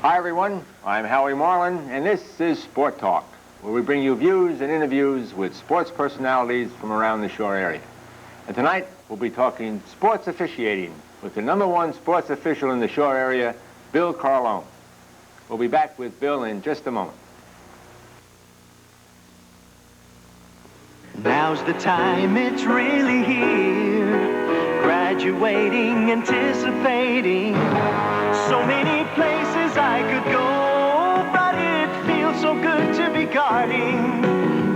Hi everyone, I'm Howie Marlin, and this is Sport Talk, where we bring you views and interviews with sports personalities from around the shore area. And tonight, we'll be talking sports officiating with the #1 sports official in the shore area, Bill Carlone. We'll be back with Bill in just a moment. Now's the time, it's really here. Graduating, anticipating. So many places I could go, but it feels so good to be guarding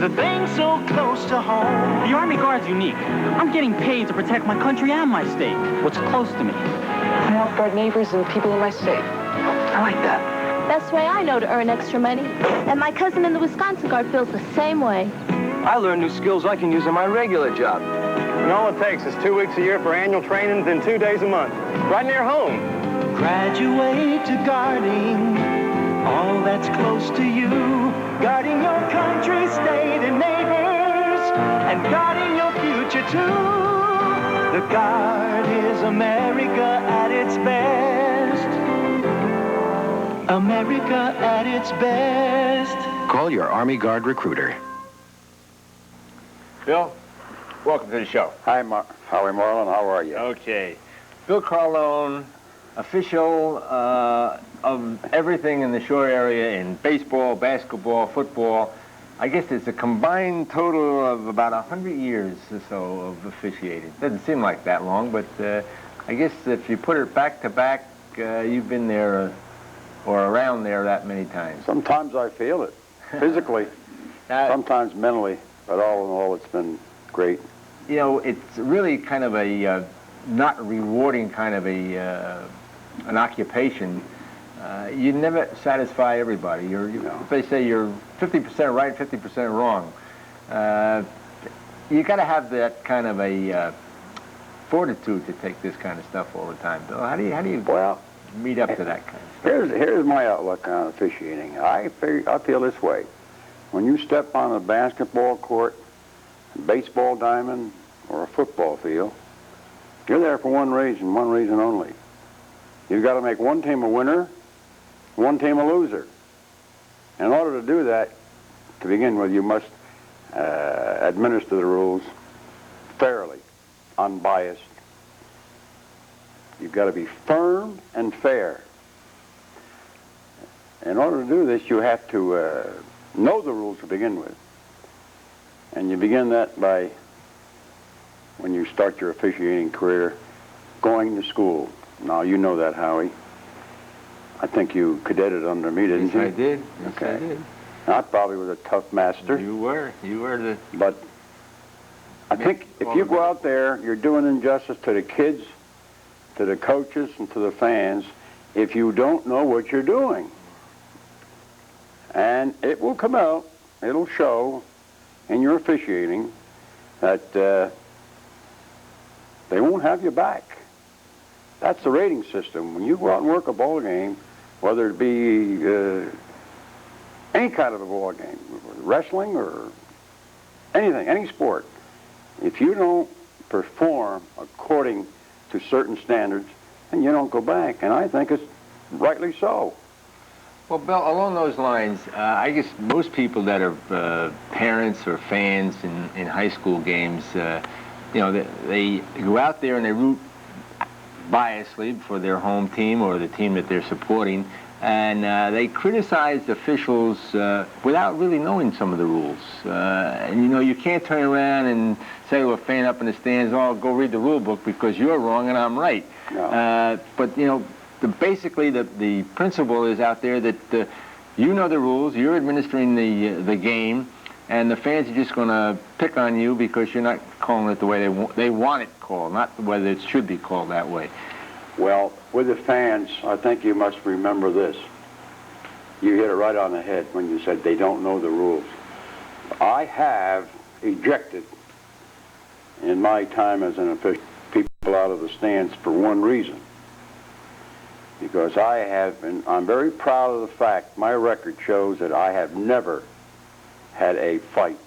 the things so close to home. The Army Guard's unique. I'm getting paid to protect my country and my state, what's close to me. I help guard neighbors and people in my state. I like that. Best way I know to earn extra money. And my cousin in the Wisconsin Guard feels the same way. I learn new skills I can use in my regular job. And all it takes is 2 weeks a year for annual training, then 2 days a month, right near home. Graduate to guarding all that's close to you. Guarding your country, state, and neighbors, and guarding your future too. The Guard is America at its best. America at its best. Call your Army Guard recruiter. Bill, welcome to the show. Hi, Howie Marlin. How are you? Okay. Bill Carlone, official of everything in the shore area in baseball, basketball, football. I guess it's a combined total of about 100 years or so of officiating. Doesn't seem like that long, but I guess if you put it back to back, you've been there or around there that many times. Sometimes I feel it, physically, sometimes mentally, but all in all, it's been great. You know, it's really kind of a not rewarding kind of an occupation. You never satisfy everybody. If they say you're 50% right, 50% wrong, you got to have that kind of a fortitude to take this kind of stuff all the time. Bill, how do you meet up to that kind of stuff? Here's my outlook on officiating. I feel this way. When you step on a basketball court, a baseball diamond, or a football field, you're there for one reason only. You've got to make one team a winner, one team a loser. In order to do that, to begin with, you must administer the rules fairly, unbiased. You've got to be firm and fair. In order to do this, you have to know the rules to begin with. And you begin that by, when you start your officiating career, going to school. Now, you know that, Howie. I think you cadetted under me, didn't you? Yes, I did. Yes, okay. I did. I probably was a tough master. You were the... But I think if you go out there, you're doing injustice to the kids, to the coaches, and to the fans if you don't know what you're doing. And it will come out, it'll show in your officiating that they won't have you back. That's the rating system. When you go out and work a ball game, whether it be any kind of a ball game, wrestling or anything, any sport, if you don't perform according to certain standards, then you don't go back. And I think it's rightly so. Well, Bill, along those lines, I guess most people that are parents or fans in high school games, they go out there and they root biasly for their home team or the team that they're supporting, and they criticize officials without really knowing some of the rules. And you can't turn around and say to a fan up in the stands, "Oh, go read the rule book because you're wrong and I'm right." No. But basically the principle is out there that you know the rules, you're administering the game, and the fans are just going to pick on you because you're not calling it the way they want it called, not whether it should be called that way. Well, with the fans, I think you must remember this. You hit it right on the head when you said they don't know the rules. I have ejected, in my time as an official, people out of the stands for one reason. Because I'm very proud of the fact, my record shows that I have never had a fight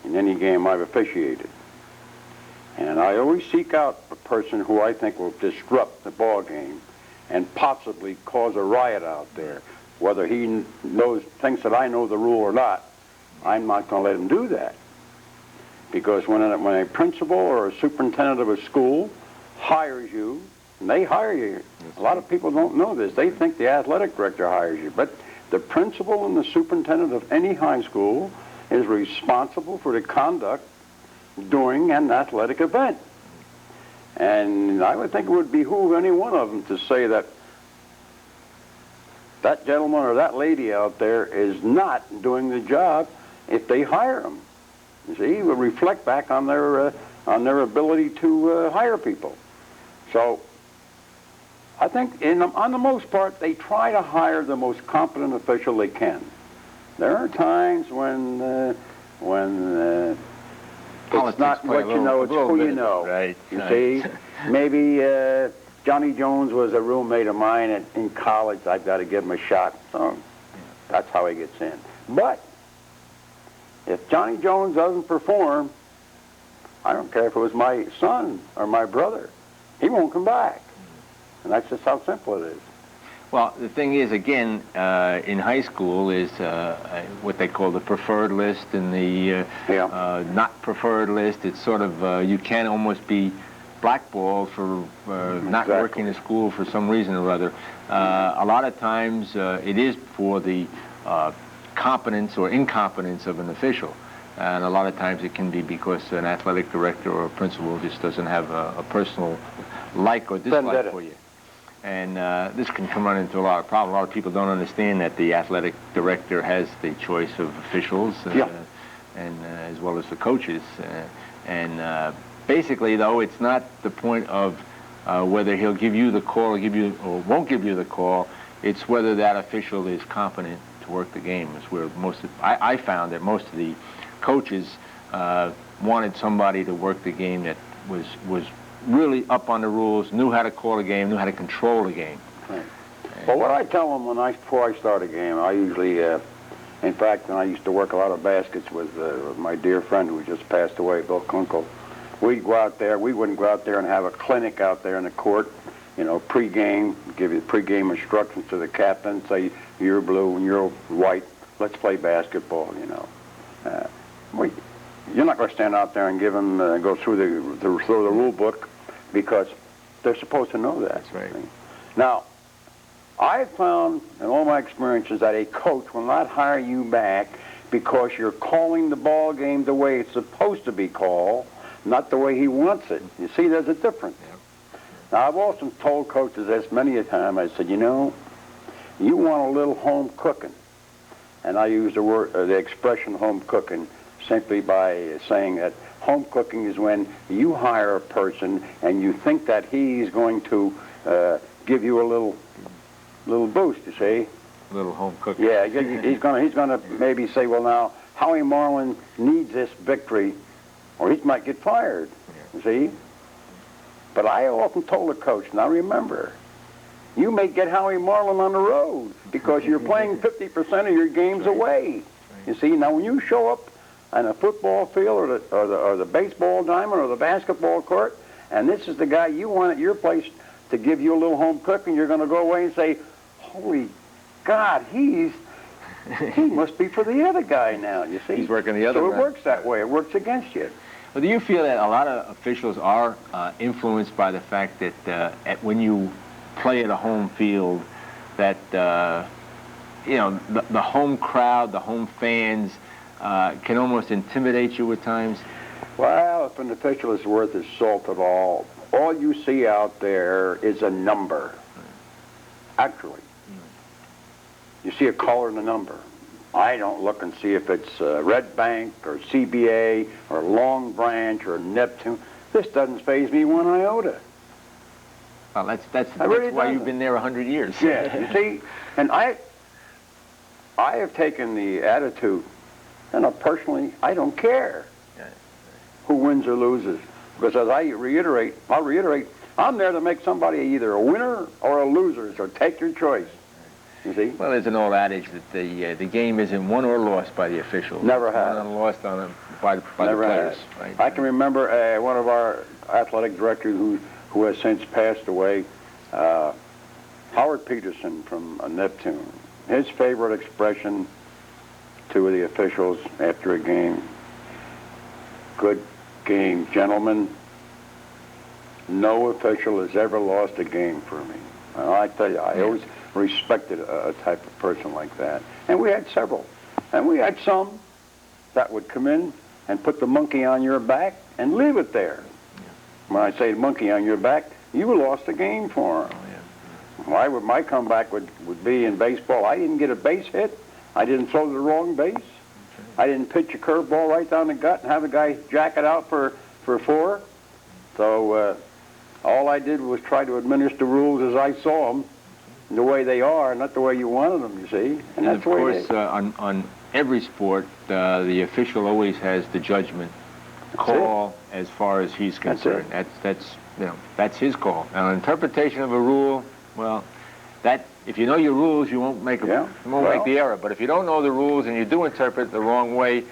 in any game I've officiated. And I always seek out a person who I think will disrupt the ball game and possibly cause a riot out there. Whether he thinks that I know the rule or not, I'm not going to let him do that. Because when a principal or a superintendent of a school hires you, and they hire you, a lot of people don't know this. They think the athletic director hires you. But the principal and the superintendent of any high school is responsible for the conduct during an athletic event. And I would think it would behoove any one of them to say that that gentleman or that lady out there is not doing the job if they hire them. You see, it would reflect back on their ability to hire people. So I think on the most part, they try to hire the most competent official they can. There are times when it's not what you know, it's who you know. Right. You see, maybe Johnny Jones was a roommate of mine in college. I've got to give him a shot. So that's how he gets in. But if Johnny Jones doesn't perform, I don't care if it was my son or my brother, he won't come back. And that's just how simple it is. Well, the thing is, again, in high school is what they call the preferred list and the not preferred list. It's sort of, you can almost be blackballed for not working in school for some reason or other. A lot of times it is for the competence or incompetence of an official. And a lot of times it can be because an athletic director or a principal just doesn't have a personal like or dislike for you. And this can run into a lot of problems. A lot of people don't understand that the athletic director has the choice of officials, and as well as the coaches. Basically, though, it's not the point of whether he'll give you the call or won't give you the call. It's whether that official is competent to work the game. Is where I found that most of the coaches wanted somebody to work the game that was really up on the rules, knew how to call a game, knew how to control the game. Right. Well, what I tell them before I start a game, I usually, in fact, when I used to work a lot of baskets with my dear friend who just passed away, Bill Kunkel, we'd go out there. We wouldn't go out there and have a clinic out there in the court, pre-game, give you pre-game instructions to the captain, say you're blue and you're white, let's play basketball, You're not going to stand out there and give them, go through the rule book, because they're supposed to know that. That's right. Now, I found in all my experiences that a coach will not hire you back because you're calling the ball game the way it's supposed to be called, not the way he wants it. You see, there's a difference. Yep. Now, I've also told coaches this many a time. I said, you want a little home cooking. And I use the expression home cooking simply by saying that home cooking is when you hire a person and you think that he's going to give you a little boost, you see. A little home cooking. Yeah, he's going to maybe say, well, now, Howie Marlin needs this victory, or he might get fired, you see. But I often told a coach, now remember, you may get Howie Marlin on the road because you're playing 50% of your games away. You see, now when you show up on a football field or the baseball diamond or the basketball court, and this is the guy you want at your place to give you a little home cooking, you're going to go away and say, holy God, he must be for the other guy now, you see. He's working the other way. So it works that way. It works against you. Well, do you feel that a lot of officials are influenced by the fact that when you play at a home field, that the home crowd, the home fans, can almost intimidate you at times? Well, if an official is worth his salt at all you see out there is a number. Actually. You see a color and a number. I don't look and see if it's Red Bank or CBA or Long Branch or Neptune. This doesn't faze me one iota. Well, that's why you've been there 100 years. Yeah, you see, and I have taken the attitude, personally, I don't care who wins or loses. Because as I'll reiterate, I'm there to make somebody either a winner or a loser, so take your choice. You see? Well, there's an old adage that the game isn't won or lost by the officials. Never has. Won and lost by the players. Right? I can remember one of our athletic directors who has since passed away. Howard Peterson from Neptune. His favorite expression to the officials after a game: "Good game, gentlemen. No official has ever lost a game for me." And I tell you, I always respected a type of person like that. And we had several. And we had some that would come in and put the monkey on your back and leave it there. When I say monkey on your back, you lost a game for him. Why would my comeback would be in baseball? I didn't get a base hit. I didn't throw the wrong base. I didn't pitch a curveball right down the gut and have the guy jack it out for 4. So all I did was try to administer rules as I saw them, the way they are, not the way you wanted them, you see. And that's of the way course, on every sport, the official always has the judgment call as far as he's concerned. That's his call. Now, interpretation of a rule, well, that if you know your rules, you won't make make the error. But if you don't know the rules and you do interpret the wrong way,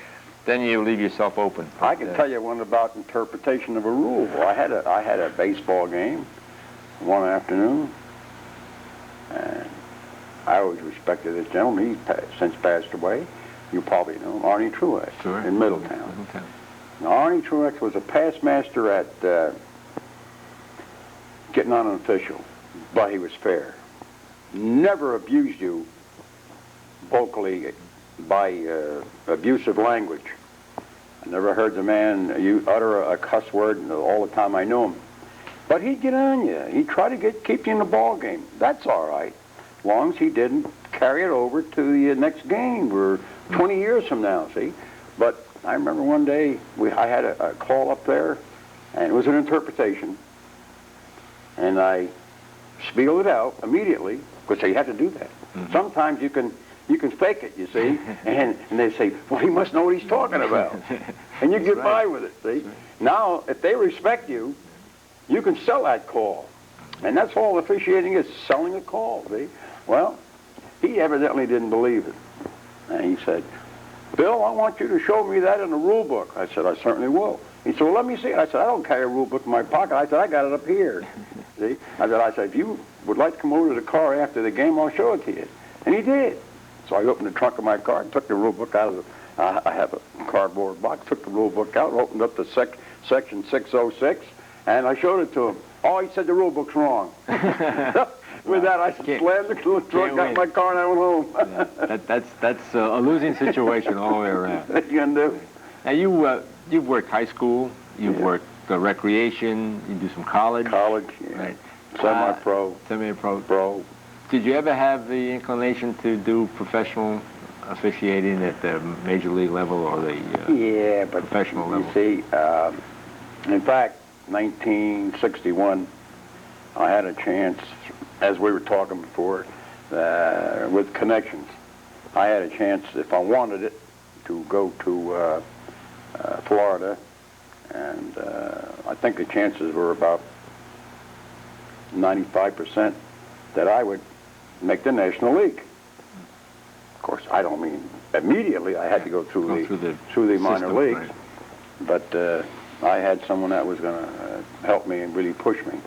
then you leave yourself open. I can tell you one about interpretation of a rule. Well, I had a baseball game one afternoon, and I always respected this gentleman. He's since passed away. You probably know him, Arnie Truex, in Middletown. Now, Arnie Truex was a past master at getting on an official, but he was fair. Never abused you vocally by abusive language. I never heard the man utter a cuss word all the time I knew him. But he'd get on you. He'd try to keep you in the ball game. That's all right, as long as he didn't carry it over to the next game. We're 20 years from now, see? But I remember one day I had a call up there, and it was an interpretation, and I spelled it out immediately, because you have to do that. Sometimes you can fake it, you see, and they say, well, he must know what he's talking about. And you get by with it, see. Now, if they respect you, you can sell that call. And that's all officiating is, selling a call, see. Well, he evidently didn't believe it. And he said, Bill, I want you to show me that in the rule book. I said, I certainly will. He said, well, let me see it. I said, I don't carry a rule book in my pocket. I said, I got it up here. See? I said, if you would like to come over to the car after the game, I'll show it to you. And he did. So I opened the trunk of my car and took the rule book out of I have a cardboard box, took the rule book out, opened up the section 606, and I showed it to him. Oh, he said the rule book's wrong. With that, I slammed the trunk, got in my car, and I went home. That's a losing situation all the way around. What you gonna do? Now, you've worked high school, you've worked recreation, you do some college. College, yeah. Right. Semi-pro. Semi-pro. Pro. Did you ever have the inclination to do professional officiating at the major league level or the professional level? You see, in fact, 1961, I had a chance, as we were talking before, with connections. I had a chance, if I wanted it, to go to Florida, and I think the chances were about 95% that I would make the National League. Of course, I don't mean immediately. I had to go through the minor system, leagues, right. but I had someone that was going to help me and really push me.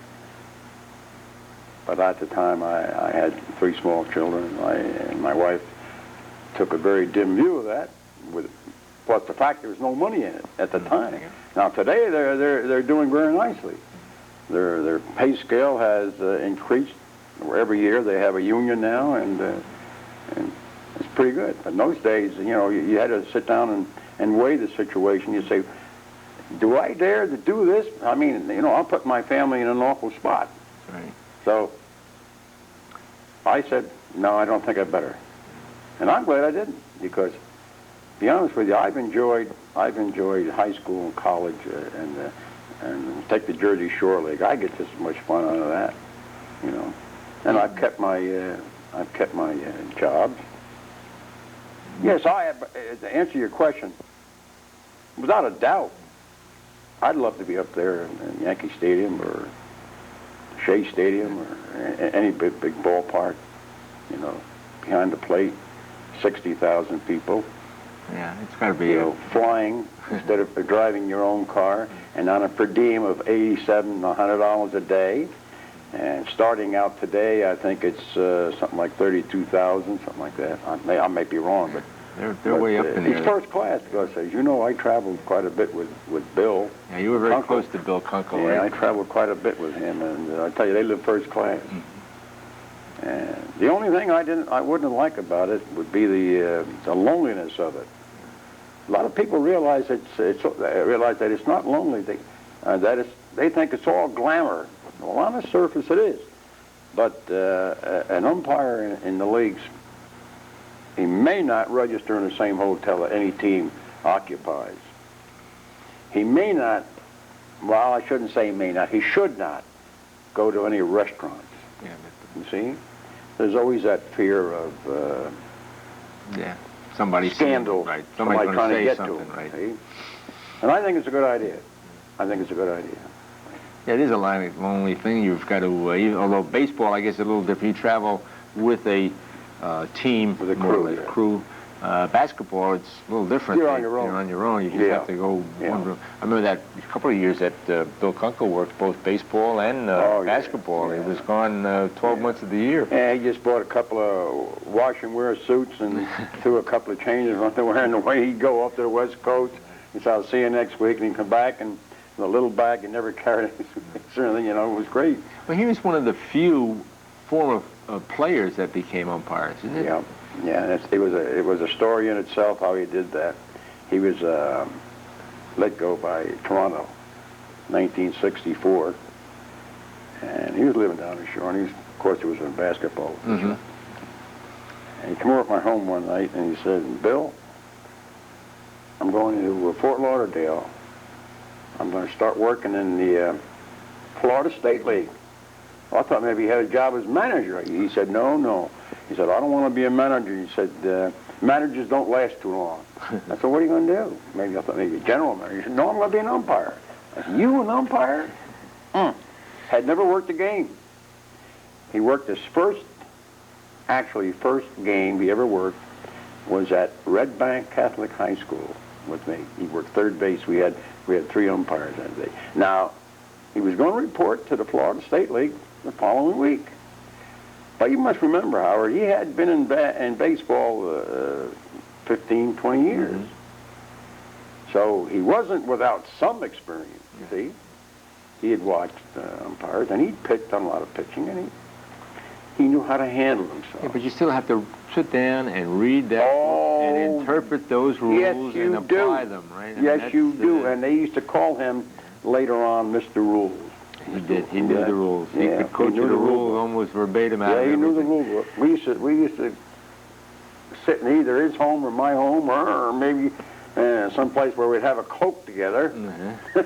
But at the time, I had 3 small children, and my wife took a very dim view of that, plus the fact there was no money in it at the time. Now today, they're doing very nicely. Their pay scale has increased. Every year they have a union now, and it's pretty good. But in those days, you had to sit down and weigh the situation. You say, do I dare to do this? I mean, I'll put my family in an awful spot. Right. So I said, no, I don't think I better. And I'm glad I didn't, because to be honest with you, I've enjoyed high school and college, and take the Jersey Shore League. I get just as much fun out of that, And I've kept my jobs. Yes, I have. To answer your question, without a doubt, I'd love to be up there in Yankee Stadium or Shea Stadium or any big ballpark, behind the plate, 60,000 people. Yeah, it's got to be flying instead of driving your own car, and on a per diem of $87, $100 a day, And starting out today, I think it's something like 32,000, something like that. I may be wrong, but they're way up in there. He's first class because, as you know, I traveled quite a bit with Bill. Yeah, you were very close to Bill Kunkel, yeah, right? I traveled quite a bit with him, and I tell you, they live first class. Mm-hmm. And the only thing I wouldn't like about it would be the loneliness of it. A lot of people realize that it's not lonely. They think it's all glamour. Well, on the surface it is, but an umpire in the leagues, he may not register in the same hotel that any team occupies. He may not, well, I shouldn't say he may not, he should not go to any restaurants. Yeah, you see? There's always that fear of somebody scandal, right? Somebody trying to get something, to him, right? See? And I think it's a good idea. I think it's a good idea. Yeah, it is a lonely thing. You've got to, although baseball, I guess, is a little different. You travel with a team, with a more crew. or less, crew. Basketball, it's a little different. You're on your own. You're on your own. You just have to go one room. I remember that a couple of years that Bill Kunkel worked both baseball and basketball. Yeah. He was gone 12 months of the year. Yeah, he just bought a couple of wash and wear suits and threw a couple of changes on underwear, and away he'd go up to the West Coast. He said, "I'll see you next week," and he'd come back and the little bag he never carried anything, it was great. Well, he was one of the few former players that became umpires, isn't it? Yeah, yeah. It was a story in itself how he did that. He was let go by Toronto, 1964, and he was living down the shore. And of course, he was in basketball. Mm-hmm. And he came over to my home one night and he said, "Bill, I'm going to Fort Lauderdale. I'm going to start working in the Florida State League." Well, I thought maybe he had a job as manager. He said, no. He said, "I don't want to be a manager." He said, "Managers don't last too long." I said, "What are you going to do?" Maybe I thought maybe a general manager. He said, "No, I'm going to be an umpire." I said, "You an umpire?" Had never worked a game. He worked his first game he ever worked was at Red Bank Catholic High School with me. He worked third base. We had 3 umpires that day. Now, he was going to report to the Florida State League the following week. But you must remember, Howard, he had been in baseball 15, 20 years. Mm-hmm. So he wasn't without some experience, you see. He had watched umpires, and he picked on a lot of pitching, and he knew how to handle himself. Yeah, but you still have to sit down and read that and interpret those rules and apply them, right? Yes, you do. And they used to call him later on Mr. Rules. He did. He knew the rules. He could coach you the rules almost verbatim out of everything. everything. He knew the rules. We used to sit in either his home or my home, or maybe someplace where we'd have a Coke together. Mm-hmm.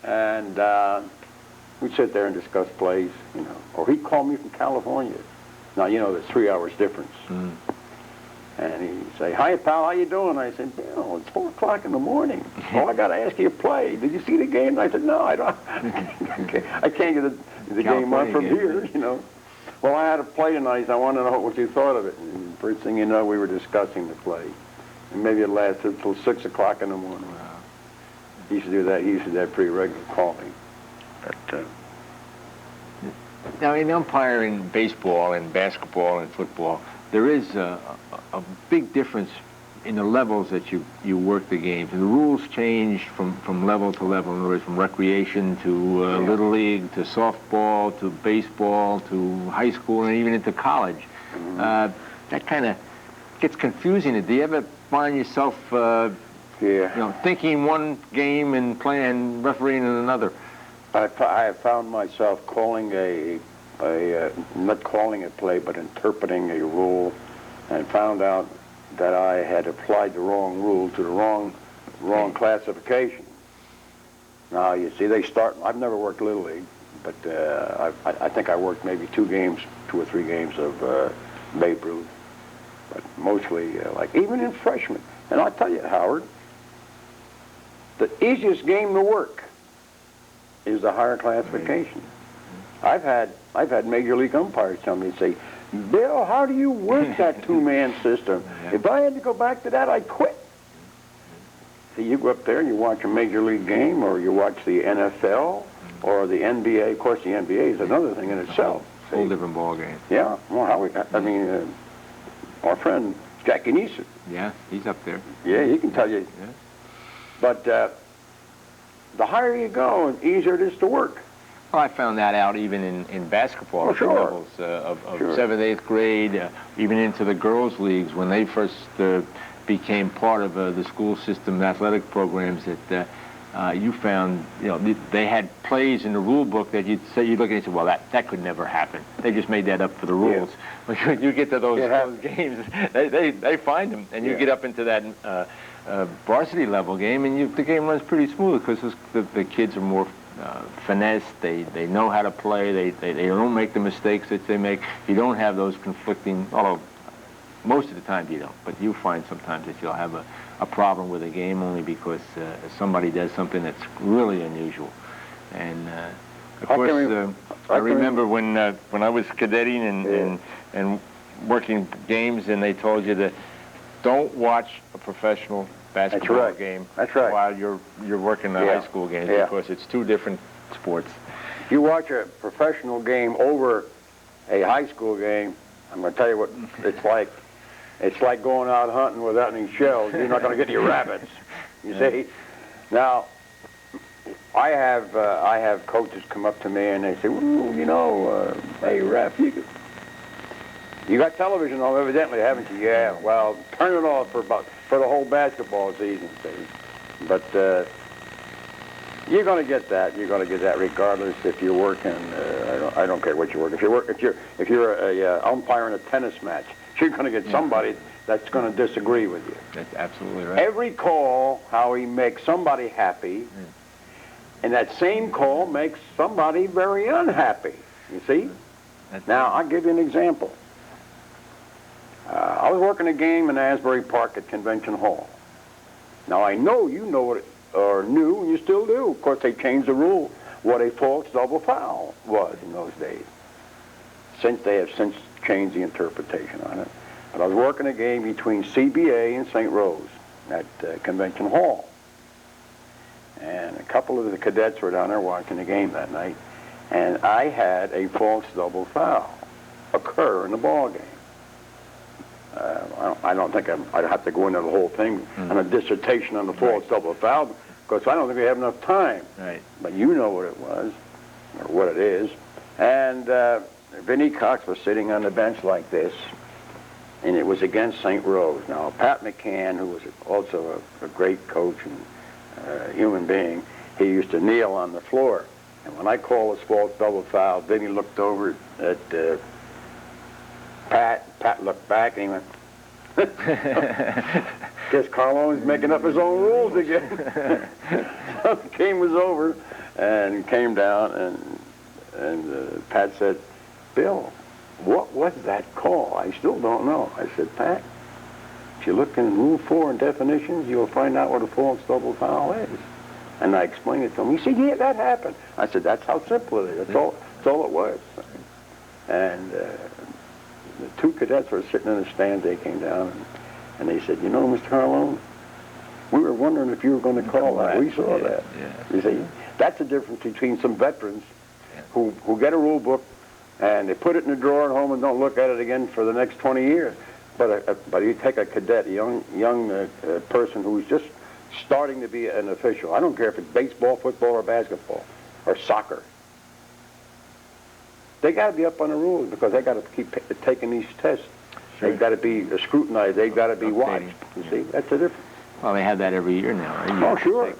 And we'd sit there and discuss plays, Or he'd call me from California. Now, there's 3 hours difference. Mm. And he'd say, "Hi, pal, how you doing?" I said, "Bill, it's 4 o'clock in the morning. I got to ask you a play. Did you see the game?" And I said, "No, I don't. I can't get the game on from here, Well, I had a play tonight. I want to know what you thought of it. And first thing you know, we were discussing the play. And maybe it lasted until 6 o'clock in the morning. Wow. He used to do that. He used to do that pretty regular, call me. But, now, in umpiring baseball and basketball and football, there is a big difference in the levels that you work the games. And the rules change from level to level. In other words, from recreation to Little League to softball to baseball to high school and even into college. Mm-hmm. That kind of gets confusing. Do you ever find yourself thinking one game and playing refereeing in another? I have found myself calling not calling a play, but interpreting a rule, and found out that I had applied the wrong rule to the wrong classification. Now, you see, I've never worked Little League, but I think I worked maybe 2 or 3 games of Babe Ruth, but mostly, even in freshman. And I'll tell you, Howard, the easiest game to work is the higher classification. I've had major league umpires tell me, say, "Bill, how do you work that 2-man system? If I had to go back to that, I'd quit." See, you go up there and you watch a major league game, or you watch the NFL, or the NBA. Of course, the NBA is another thing in itself. Whole different ball game. Yeah. Well, I mean, our friend Jackie Neeson. Yeah, he's up there. Yeah, he can tell you. Yeah. But the higher you go, the easier it is to work. Well, I found that out even in basketball sure. levels of Sure. 7th, 8th grade, even into the girls' leagues when they first became part of the school system athletic programs. That you found, they had plays in the rule book that you'd look at and say, well, that could never happen. They just made that up for the rules. But when you get to those games, they find them, and you get up into that varsity level game, and the game runs pretty smooth because the kids are more finesse. They know how to play. They don't make the mistakes that they make. You don't have those conflicting, although most of the time you don't, but you find sometimes that you'll have a problem with a game only because somebody does something that's really unusual. And of course, I remember when I was cadetting and working games, and they told you that don't watch a professional basketball game while you're working the high school games because it's two different sports. If you watch a professional game over a high school game, I'm going to tell you what it's like. It's like going out hunting without any shells. You're not going to get any rabbits. You see? Now, I have coaches come up to me and they say, well, hey, ref, you got television on evidently, haven't you? Yeah. Well, turn it off for the whole basketball season, see. But you're going to get that. You're going to get that regardless if you're working. I don't care what you work. If you're a umpire in a tennis match, you're going to get somebody that's going to disagree with you. That's absolutely right. Every call, how he makes somebody happy, and that same call makes somebody very unhappy. You see? Now, I'll give you an example. I was working a game in Asbury Park at Convention Hall. Now, I know you know it, or knew, and you still do. Of course, they changed the rule, what a false double foul was in those days. They have since changed the interpretation on it. But I was working a game between CBA and St. Rose at Convention Hall. And a couple of the cadets were down there watching the game that night, and I had a false double foul occur in the ball game. I don't think I'd have to go into the whole thing on a dissertation on the false double foul because I don't think we have enough time. Right. But you know what it was, or what it is. And Vinnie Cox was sitting on the bench like this, and it was against St. Rose. Now, Pat McCann, who was also a great coach and human being, he used to kneel on the floor. And when I called this false double foul, Vinnie looked over at Pat. Pat looked back, and he went, guess Carlone's making up his own rules again. So the game was over, and came down, and Pat said, Bill, what was that call? I still don't know. I said, Pat, if you look in Rule 4 in definitions, you'll find out what a false double foul is. And I explained it to him. He said, yeah, that happened. I said, that's how simple it is. That's all it was. And the two cadets were sitting in the stands. They came down, and they said, Mr. Carlone, we were wondering if you were going to call that. We saw that. Yeah. You see, that's the difference between some veterans who get a rule book and they put it in a drawer at home and don't look at it again for the next 20 years. But you take a cadet, a young person who's just starting to be an official. I don't care if it's baseball, football, or basketball, or soccer. They got to be up on the rules because they got to keep taking these tests. Sure. They've got to be scrutinized. They've got to be watched. You see, that's the difference. Well, they have that every year now, right? Oh, sure.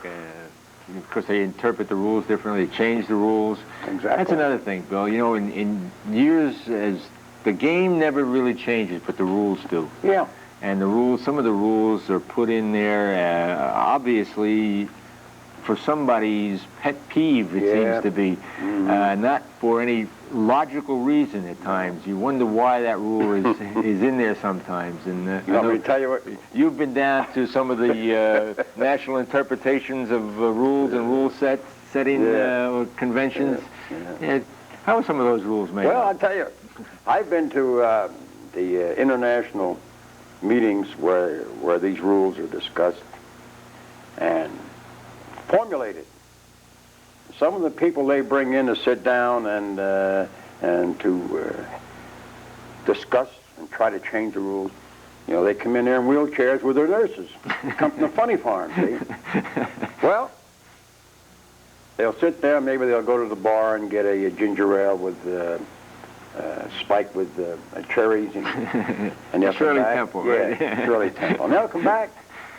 Because they interpret the rules differently. They change the rules. Exactly. That's another thing, Bill. In years, as the game never really changes, but the rules do. Yeah. And some of the rules are put in there, obviously, for somebody's pet peeve, it seems to be, not for any logical reason at times. You wonder why that rule is in there sometimes. And let me tell you what. You've been down to some of the national interpretations of rules and rule setting conventions. How are some of those rules made? Well, I'll tell you, I've been to the international meetings where these rules are discussed and formulated. some of the people they bring in to sit down and to discuss and try to change the rules, you know, they come in there in wheelchairs with their nurses. Come from the funny farm, see? Well, they'll sit there, maybe they'll go to the bar and get a ginger ale with spiked with cherries and they'll Shirley come back. Temple, yeah, right? Shirley Temple. And they'll come back,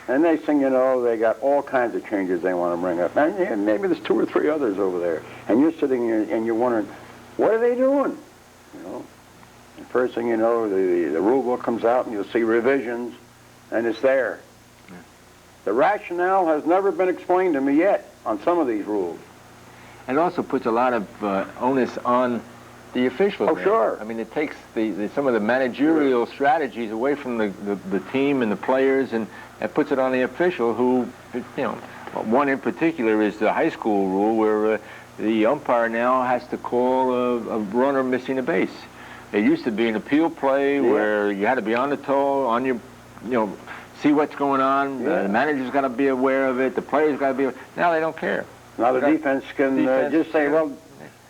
and next thing you know, they got all kinds of changes they want to bring up. And yeah, maybe there's 2 or 3 others over there, and you're sitting here and you're wondering, what are they doing? You know. And first thing you know, the rule book comes out, and you'll see revisions, and it's there. Yeah. The rationale has never been explained to me yet on some of these rules. It also puts a lot of onus on the officials. Oh, sure. I mean, it takes some of the managerial strategies away from the team and the players, and it puts it on the official who, you know, one in particular is the high school rule where the umpire now has to call a runner missing a base. It used to be an appeal play where you had to be on the toe, on your, you know, see what's going on. The manager's got to be aware of it. The player's got to be aware. Now they don't care. Now the defense can just say, well,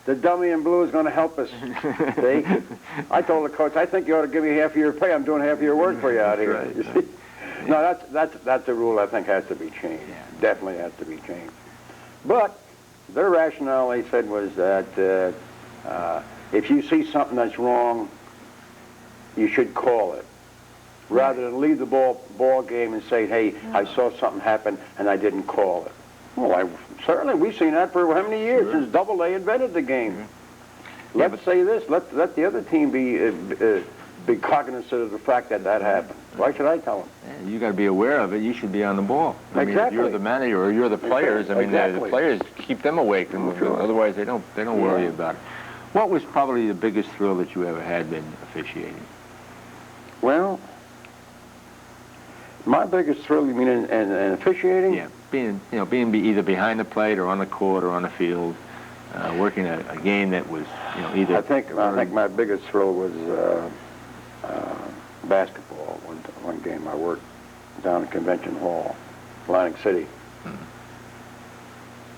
the dummy in blue is going to help us. See? I told the coach, I think you ought to give me half of your pay. I'm doing half of your work for you out here. Right, you see? No, that's a rule I think has to be changed. Yeah. Definitely has to be changed. But their rationale, they said, was that if you see something that's wrong, you should call it, rather than leave the ball game and say, hey, I saw something happen and I didn't call it. Well, certainly we've seen that for how many years since Double A invented the game. Let's say this. Let the other team be cognizant of the fact that happened. Why should I tell them? Yeah, you got to be aware of it. You should be on the ball. I mean, exactly. if you're the manager or you're the players, I mean, the players keep them awake, and otherwise they don't worry about it. What was probably the biggest thrill that you ever had in officiating? Well, my biggest thrill, you mean in officiating? Yeah, being either behind the plate or on the court or on the field, working a game that was, you know, either. I think my biggest thrill was basketball. One game I worked down at Convention Hall, Atlantic City.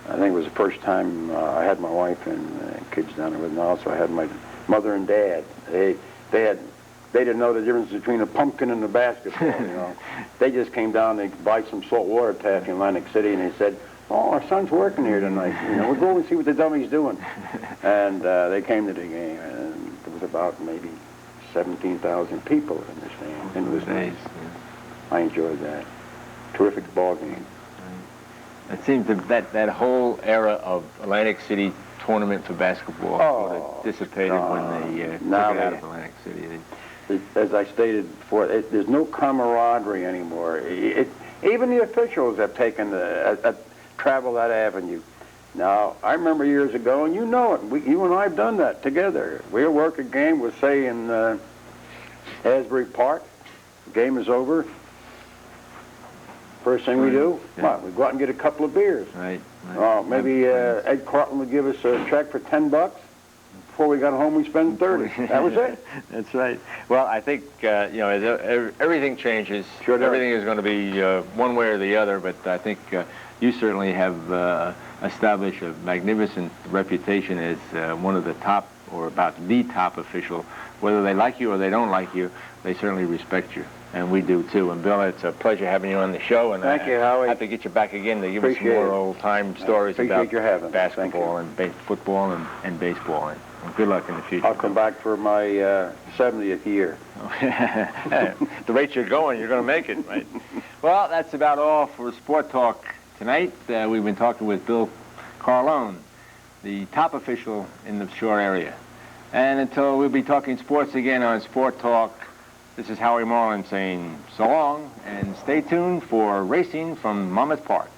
I think it was the first time I had my wife and kids down there with me. Also, I had my mother and dad. They didn't know the difference between a pumpkin and a basketball. You know, they just came down to buy some salt water tap in Atlantic City, and they said, "Oh, our son's working here tonight. You know, we'll go and see what the dummy's doing." And they came to the game, and there was about maybe 17,000 people in the stand. And it was nice. I enjoyed that. Terrific ball game. It seems that whole era of Atlantic City tournament for basketball sort of dissipated when they took it out of Atlantic City. As I stated before, there's no camaraderie anymore. Even the officials have taken travel that avenue. Now, I remember years ago, and you know it, you and I have done that together. We'll work a game, we'll say in Asbury Park, the game is over. First thing we do, we go out and get a couple of beers. Right. Maybe Ed Carlone would give us a check for $10. Before we got home, we spent 30. That was it. That's right. Well, I think as everything changes. Sure does. Everything is going to be one way or the other. But I think you certainly have established a magnificent reputation as one of the top, or about the top official. Whether they like you or they don't like you, they certainly respect you. And we do, too. And, Bill, it's a pleasure having you on the show. And Thank you, Howie. I have to get you back again to give us some more old-time stories about basketball and football and baseball. And good luck in the future. I'll come back for my 70th year. The rate you're going, you're going to make it, right? Well, that's about all for Sport Talk tonight. We've been talking with Bill Carlone, the top official in the shore area. And until we'll be talking sports again on Sport Talk, this is Howie Marlin saying so long, and stay tuned for Racing from Monmouth Park.